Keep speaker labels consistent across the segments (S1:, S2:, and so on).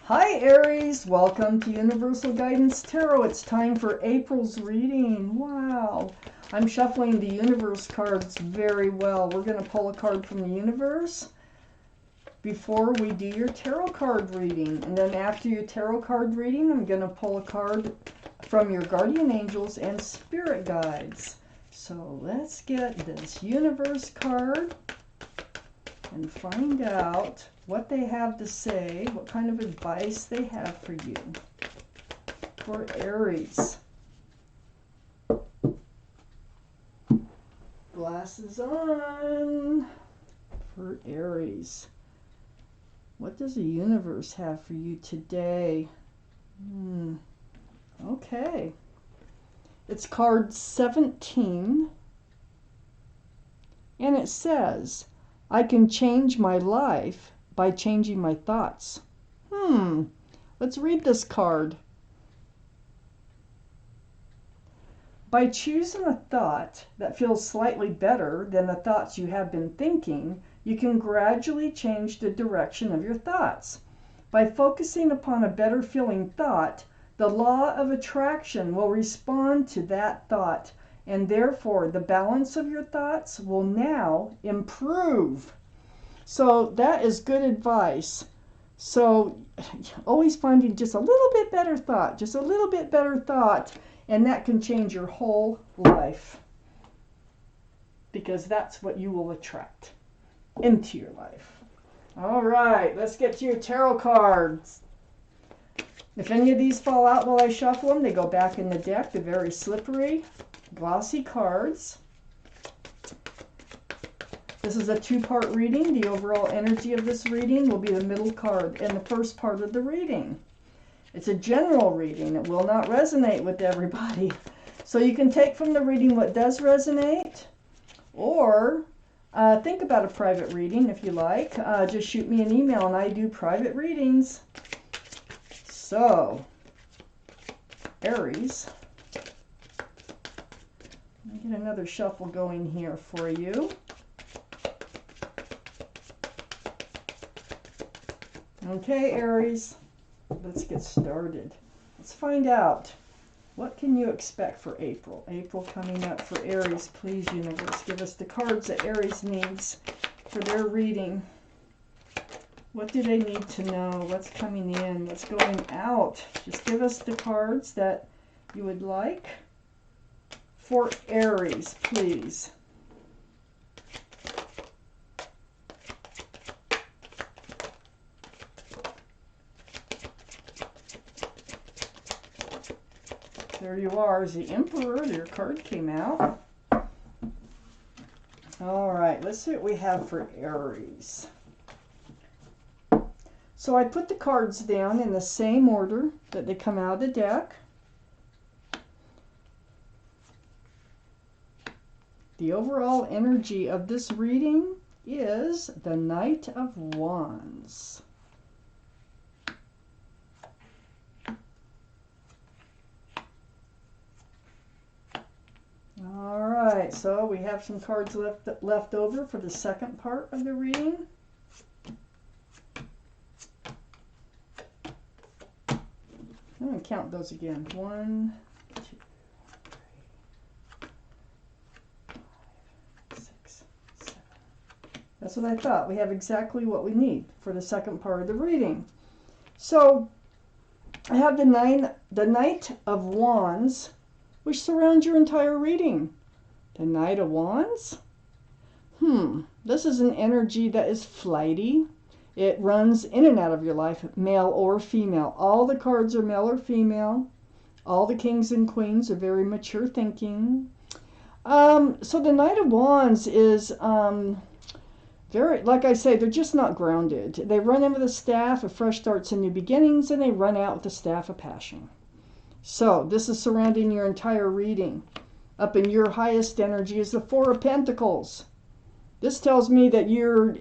S1: Hi Aries, welcome to Universal Guidance Tarot. It's time for April's reading. Wow, I'm shuffling the universe cards very well. We're going to pull a card from the universe before we do your tarot card reading. And then after your tarot card reading, I'm going to pull a card from your guardian angels and spirit guides. So let's get this universe card and find out what they have to say, what kind of advice they have for you. For Aries. Glasses on. For Aries. What does the universe have for you today? Okay. It's card 17. And it says, I can change my life by changing my thoughts. Let's read this card. By choosing a thought that feels slightly better than the thoughts you have been thinking, you can gradually change the direction of your thoughts. By focusing upon a better feeling thought, the law of attraction will respond to that thought, and therefore the balance of your thoughts will now improve. So that is good advice. So always finding just a little bit better thought, just a little bit better thought, and that can change your whole life. Because that's what you will attract into your life. All right, let's get to your tarot cards. If any of these fall out while I shuffle them, they go back in the deck. They're very slippery, glossy cards. This is a two-part reading. The overall energy of this reading will be the middle card and the first part of the reading. It's a general reading. It will not resonate with everybody. So you can take from the reading what does resonate, or think about a private reading if you like. Just shoot me an email and I do private readings. So, Aries. Let me get another shuffle going here for you. Okay, Aries, let's get started. Let's find out, what can you expect for April? April coming up for Aries. Please, universe, give us the cards that Aries needs for their reading. What do they need to know? What's coming in? What's going out? Just give us the cards that you would like for Aries, please. There you are, as the Emperor. Your card came out. All right, let's see what we have for Aries. So I put the cards down in the same order that they come out of the deck. The overall energy of this reading is the Knight of Wands. All right, so we have some cards left over for the second part of the reading. I'm going to count those again. 1, 2, 3, 5, 6, 7. That's what I thought. We have exactly what we need for the second part of the reading. So I have the Knight of Wands, which surrounds your entire reading. The Knight of Wands? This is an energy that is flighty. It runs in and out of your life, male or female. All the cards are male or female. All the kings and queens are very mature thinking. So the Knight of Wands is very, like I say, they're just not grounded. They run in with a staff of fresh starts and new beginnings, and they run out with the staff of passion. So this is surrounding your entire reading. Up in your highest energy is the Four of Pentacles. This tells me that you're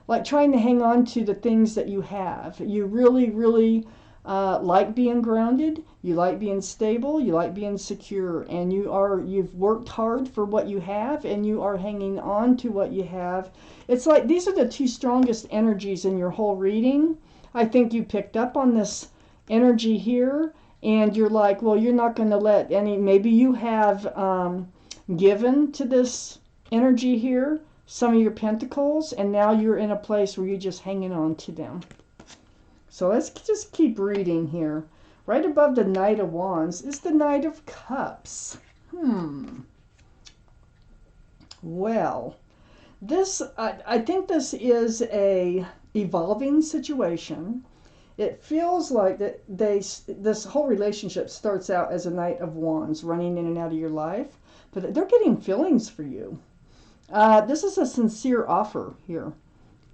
S1: like trying to hang on to the things that you have. You really, really like being grounded. You like being stable. You like being secure. And you've worked hard for what you have, and you are hanging on to what you have. It's like these are the two strongest energies in your whole reading. I think you picked up on this energy here, and you're like, well, you're not going to let any, maybe you have given to this energy here some of your pentacles, and now you're in a place where you're just hanging on to them. So let's just keep reading here. Right above the Knight of Wands is the Knight of Cups. Well, this, I think this is a evolving situation. It feels like that this whole relationship starts out as a Knight of Wands running in and out of your life, but they're getting feelings for you. This is a sincere offer here.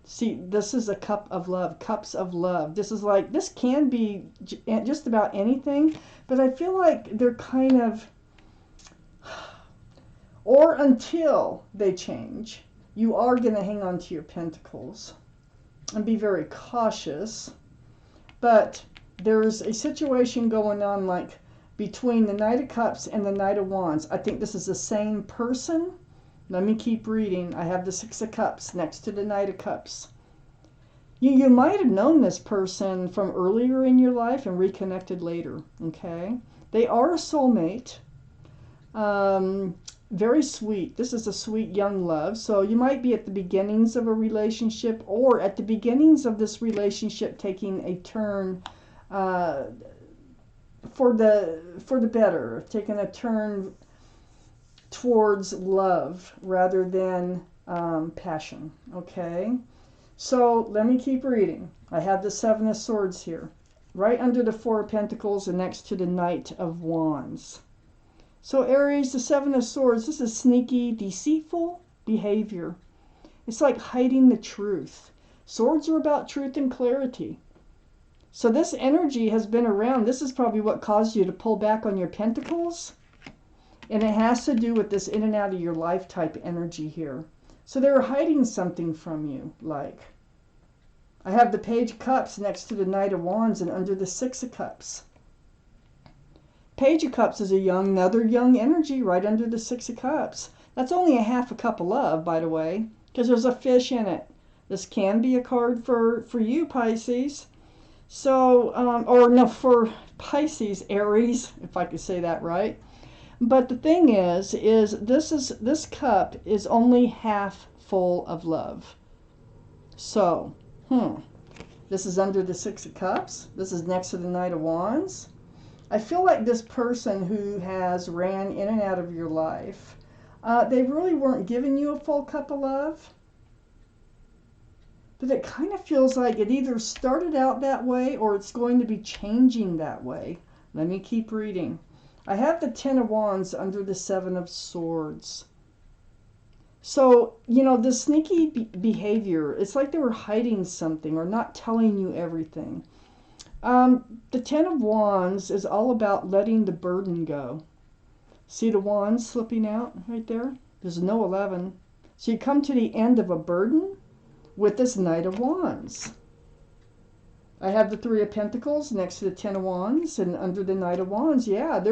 S1: See, this is a cup of love, cups of love. This is like, this can be just about anything, but I feel like they're kind of, or until they change, you are going to hang on to your pentacles and be very cautious. But there's a situation going on like between the Knight of Cups and the Knight of Wands. I think this is the same person. Let me keep reading. I have the Six of Cups next to the Knight of Cups. You might have known this person from earlier in your life and reconnected later, okay? They are a soulmate. Very sweet. This is a sweet young love. So you might be at the beginnings of a relationship, or at the beginnings of this relationship taking a turn for the better, taking a turn towards love rather than passion, okay? So let me keep reading. I have the Seven of Swords here, right under the Four of Pentacles and next to the Knight of Wands. So Aries, the Seven of Swords, this is sneaky, deceitful behavior. It's like hiding the truth. Swords are about truth and clarity. So this energy has been around. This is probably what caused you to pull back on your pentacles. And it has to do with this in and out of your life type energy here. So they're hiding something from you, like. I have the Page of Cups next to the Knight of Wands and under the Six of Cups. Page of Cups is another young energy right under the Six of Cups. That's only a half a cup of love, by the way, because there's a fish in it. This can be a card for you, Pisces. So, or no, for Pisces, Aries, if I could say that right. But the thing is this cup is only half full of love. So, this is under the Six of Cups. This is next to the Knight of Wands. I feel like this person who has ran in and out of your life, they really weren't giving you a full cup of love. But it kind of feels like it either started out that way or it's going to be changing that way. Let me keep reading. I have the Ten of Wands under the Seven of Swords. So, you know, the sneaky behavior, it's like they were hiding something or not telling you everything. The Ten of Wands is all about letting the burden go. See the wands slipping out right there? There's no 11. So you come to the end of a burden with this Knight of Wands. I have the Three of Pentacles next to the Ten of Wands and under the Knight of Wands. Yeah,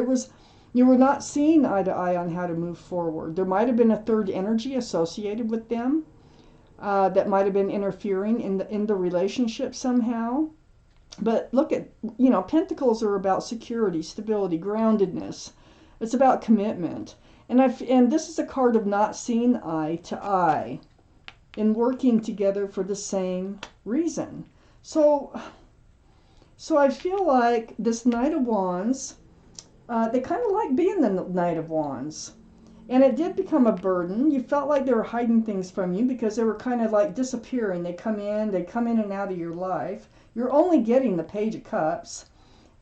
S1: you were not seeing eye to eye on how to move forward. There might have been a third energy associated with them that might have been interfering in the relationship somehow. But look at, you know, Pentacles are about security, stability, groundedness. It's about commitment. And this is a card of not seeing eye to eye and working together for the same reason. So I feel like this Knight of Wands, they kind of like being the Knight of Wands. And it did become a burden. You felt like they were hiding things from you because they were kind of like disappearing. They come in and out of your life. You're only getting the Page of Cups.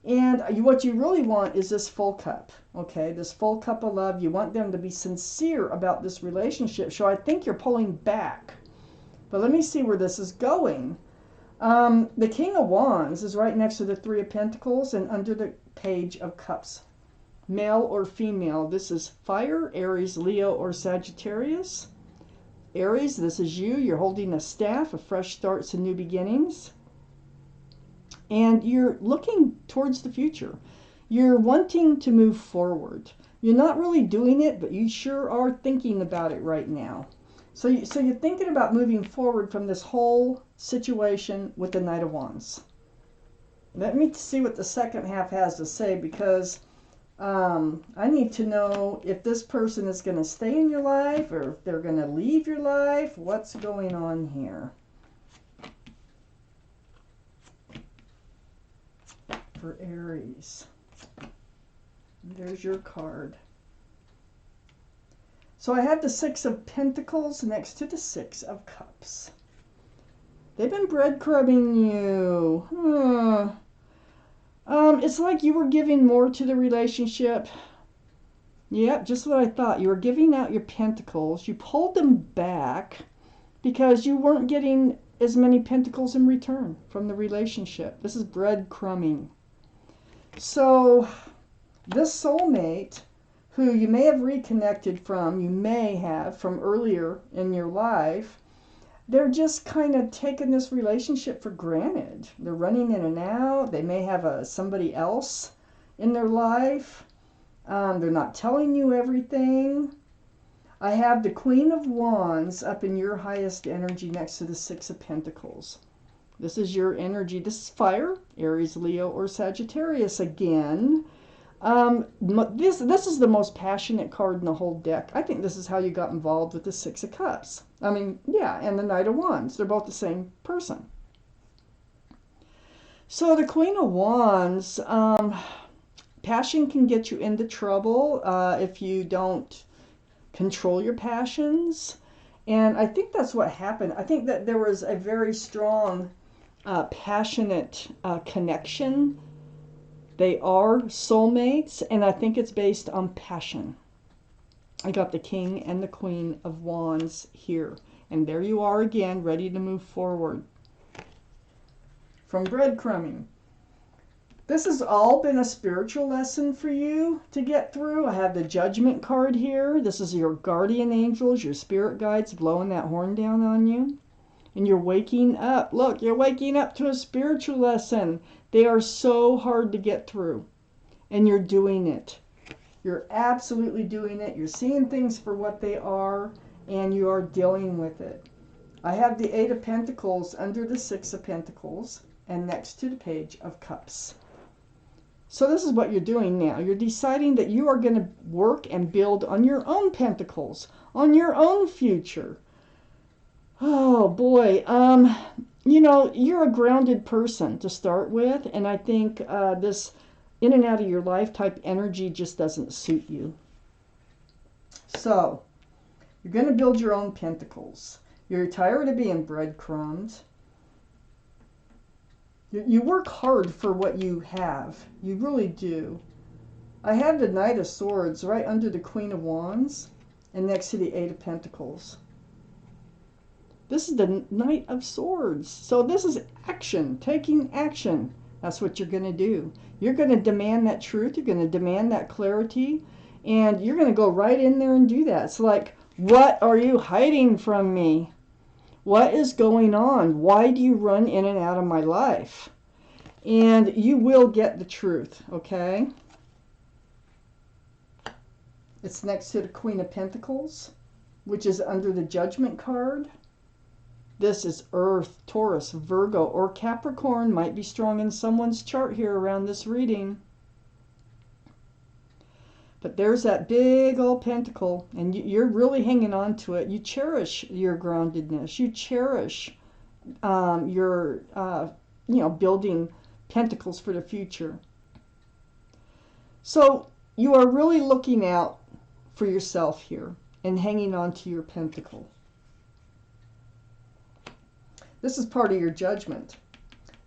S1: And what you really want is this full cup, okay? This full cup of love. You want them to be sincere about this relationship. So I think you're pulling back. But let me see where this is going. The King of Wands is right next to the Three of Pentacles and under the Page of Cups. Male or female, this is fire, Aries, Leo, or Sagittarius. Aries, this is you. You're holding a staff of fresh starts and new beginnings. And you're looking towards the future. You're wanting to move forward. You're not really doing it, but you sure are thinking about it right now. So you're thinking about moving forward from this whole situation with the Knight of Wands. Let me see what the second half has to say, because I need to know if this person is going to stay in your life or if they're going to leave your life. What's going on here for Aries? There's your card. So I have the Six of Pentacles next to the Six of Cups. They've been breadcrumbing you. It's like you were giving more to the relationship. Yep, just what I thought. You were giving out your pentacles. You pulled them back because you weren't getting as many pentacles in return from the relationship. This is breadcrumbing. So this soulmate, who you may have reconnected from, you may have from earlier in your life, they're just kind of taking this relationship for granted. They're running in and out. They may have somebody else in their life. They're not telling you everything. I have the Queen of Wands up in your highest energy next to the Six of Pentacles. This is your energy. This is fire, Aries, Leo, or Sagittarius again. This is the most passionate card in the whole deck. I think this is how you got involved with the Six of Cups. I mean, yeah, and the Knight of Wands. They're both the same person. So the Queen of Wands, passion can get you into trouble if you don't control your passions. And I think that's what happened. I think that there was a very strong, passionate connection. They are soulmates, and I think it's based on passion. I got the King and the Queen of Wands here. And there you are again, ready to move forward. From breadcrumbing. This has all been a spiritual lesson for you to get through. I have the Judgment card here. This is your guardian angels, your spirit guides blowing that horn down on you. And you're waking up. Look, you're waking up to a spiritual lesson. They are so hard to get through. And you're doing it. You're absolutely doing it. You're seeing things for what they are, and you are dealing with it. I have the Eight of Pentacles under the Six of Pentacles and next to the Page of Cups. So this is what you're doing now. You're deciding that you are going to work and build on your own pentacles, on your own future. Oh boy, you know, you're a grounded person to start with, and I think this in and out of your life type energy just doesn't suit you. So, you're going to build your own pentacles. You're tired of being breadcrumbed. You work hard for what you have. You really do. I have the Knight of Swords right under the Queen of Wands and next to the Eight of Pentacles. This is the Knight of Swords. So this is action, taking action. That's what you're going to do. You're going to demand that truth. You're going to demand that clarity. And you're going to go right in there and do that. It's like, what are you hiding from me? What is going on? Why do you run in and out of my life? And you will get the truth, okay? It's next to the Queen of Pentacles, which is under the Judgment card. This is Earth, Taurus, Virgo, or Capricorn. Might be strong in someone's chart here around this reading. But there's that big old pentacle, and you're really hanging on to it. You cherish your groundedness. You cherish your, building pentacles for the future. So you are really looking out for yourself here and hanging on to your pentacle. This is part of your judgment.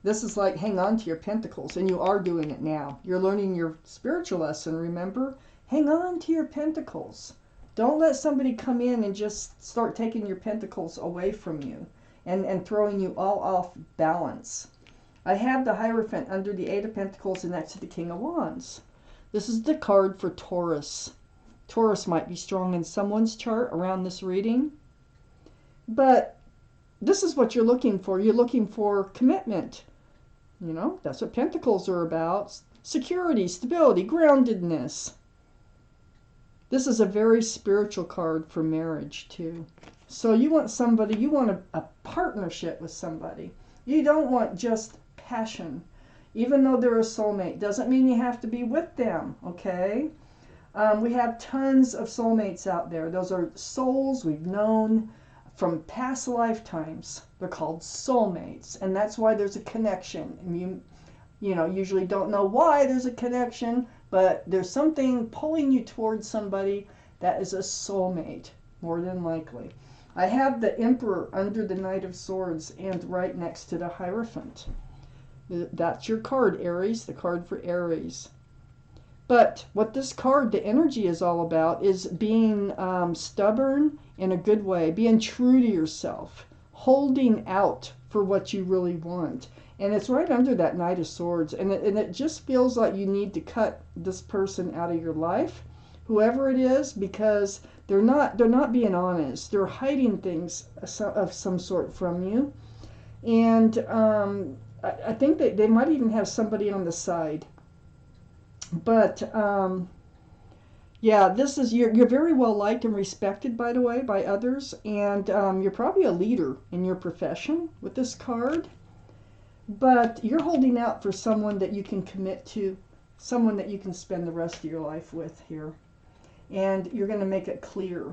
S1: This is like hang on to your pentacles, and you are doing it now. You're learning your spiritual lesson, remember? Hang on to your pentacles. Don't let somebody come in and just start taking your pentacles away from you and throwing you all off balance. I have the Hierophant under the Eight of Pentacles and next to the King of Wands. This is the card for Taurus. Taurus might be strong in someone's chart around this reading. But this is what you're looking for. You're looking for commitment. You know, that's what pentacles are about. Security, stability, groundedness. This is a very spiritual card for marriage, too. So you want somebody, you want a partnership with somebody. You don't want just passion. Even though they're a soulmate, doesn't mean you have to be with them, okay? We have tons of soulmates out there. Those are souls we've known from past lifetimes. They're called soulmates, and that's why there's a connection. And you know, usually don't know why there's a connection, but there's something pulling you towards somebody that is a soulmate, more than likely. I have the Emperor under the Knight of Swords and right next to the Hierophant. That's your card, Aries, the card for Aries. But what this card, the energy is all about, is being stubborn in a good way, being true to yourself, holding out for what you really want. And it's right under that Knight of Swords. And it just feels like you need to cut this person out of your life, whoever it is, because they're not being honest. They're hiding things of some sort from you. And I think they might even have somebody on the side. But yeah, this is you're very well liked and respected, by the way, by others, and you're probably a leader in your profession with this card. But you're holding out for someone that you can commit to, someone that you can spend the rest of your life with here, and you're going to make it clear.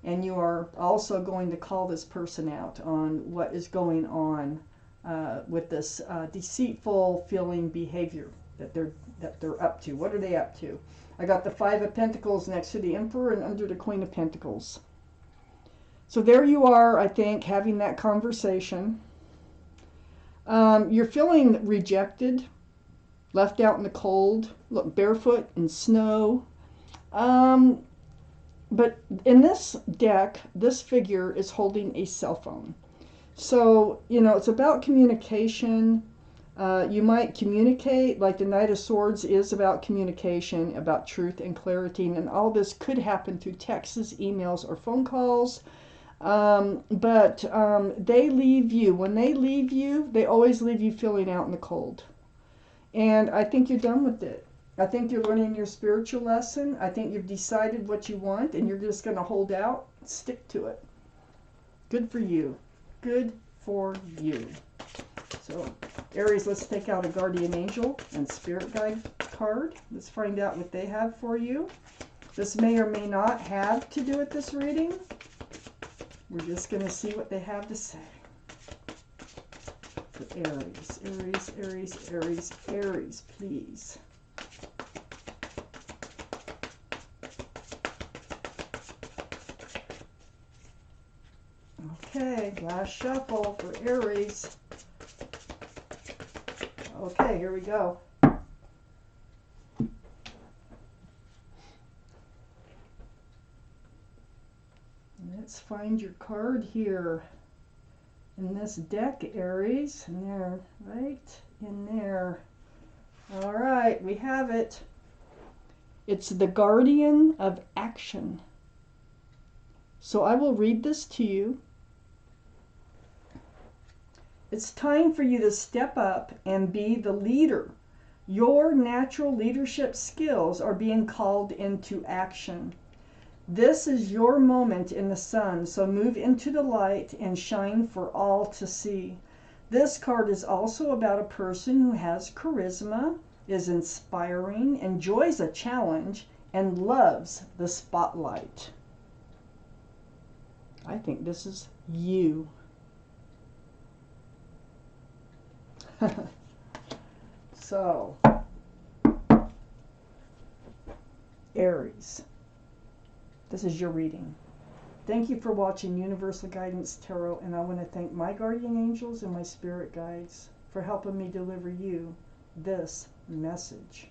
S1: And you are also going to call this person out on what is going on with this deceitful feeling behavior that they're up to. What are they up to? I got the Five of Pentacles next to the Emperor and under the Queen of Pentacles. So there you are, I think, having that conversation. You're feeling rejected, left out in the cold, look, barefoot in snow. But in this deck, this figure is holding a cell phone. So, you know, it's about communication. You might communicate, like the Knight of Swords is about communication, about truth and clarity, and all this could happen through texts, emails, or phone calls. But they leave you. When they leave you, they always leave you feeling out in the cold. And I think you're done with it. I think you're learning your spiritual lesson. I think you've decided what you want, and you're just going to hold out, stick to it. Good for you. Good for you. So, Aries, let's take out a guardian angel and spirit guide card. Let's find out what they have for you. This may or may not have to do with this reading. We're just going to see what they have to say. For Aries, Aries, Aries, Aries, Aries, please. Okay, last shuffle for Aries. Okay, here we go. Let's find your card here in this deck, Aries. And there, right in there. All right, we have it. It's the Guardian of Action. So I will read this to you. It's time for you to step up and be the leader. Your natural leadership skills are being called into action. This is your moment in the sun, so move into the light and shine for all to see. This card is also about a person who has charisma, is inspiring, enjoys a challenge, and loves the spotlight. I think this is you. So, Aries, this is your reading. Thank you for watching Universal Guidance Tarot, and I want to thank my guardian angels and my spirit guides for helping me deliver you this message.